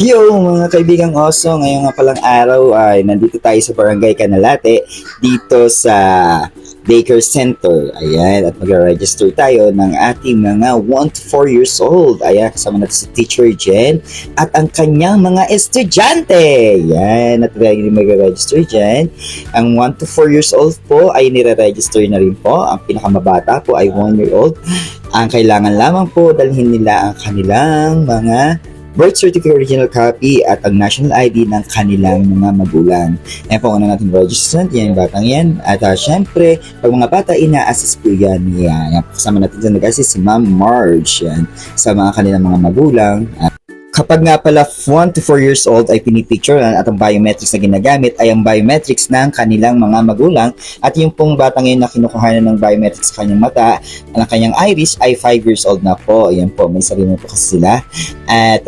Yo mga kaibigang oso, ngayon nga palang araw ay nandito tayo sa Barangay Canalate dito sa Daycare Center. Ayan, at mag-register tayo ng ating mga 1 to 4 years old. Ayan, kasama natin si Teacher Jen at ang kanyang mga estudyante. Ayan, at mag-register dyan. Ang 1 to 4 years old po ay nire-register na rin po. Ang pinakamabata po ay 1 year old. Ang kailangan lamang po dalhin nila ang kanilang mga birth certificate original copy at ang national ID ng kanilang mga magulang. Ayan po, una natin registrant, yan yung batang yan. At syempre, pag mga bata, ina-assist po yan. Yan. Kasama natin sa nag-assist si Ma'am Marge yan, sa mga kanilang mga magulang. Kapag nga pala 1 to 4 years old ay pinipicturean at ang biometrics na ginagamit ay ang biometrics ng kanilang mga magulang at yung pong batang yun na kinukuhanan ng biometrics sa kanyang mata, ang kanyang iris ay 5 years old na po. Ayan po, may sarili po kasi sila. At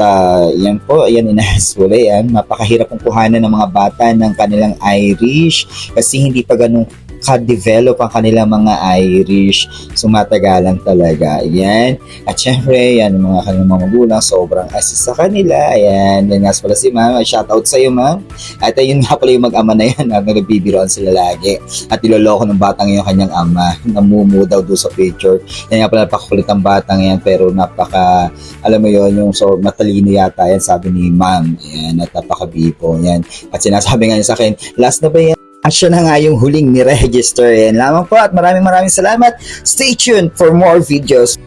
yan po, ayan, inahaswala yan. Napakahirap kong kuhanan ng mga bata ng kanilang iris kasi hindi pa ganun ka-develop ang kanilang mga Irish. Sumatagalan talaga. Ayan. At syempre, yan, mga kanilang mga magulang, sobrang assist sa kanila. Ayan. Yan nga pala si Ma'am. Shoutout sa iyo, Ma'am. At ayun nga pala yung mag-ama na yan. Nagbibiroan sila lagi. At niloloko ng batang yung kanyang ama. Namumu daw doon sa picture. Yan nga pala, napakakulit ang batang yan. Pero napaka, alam mo yon yung so matalino yata yan, sabi ni Ma'am. Ayan. At napaka-bipo. Yan. At sinasabi nga niya sa akin, last na ba yan? At siya na nga yung huling ni-register. Yan lamang po at maraming salamat. Stay tuned for more videos.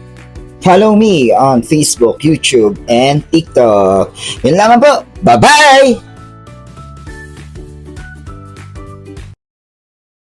Follow me on Facebook, YouTube, and TikTok. Yan lamang po. Bye-bye!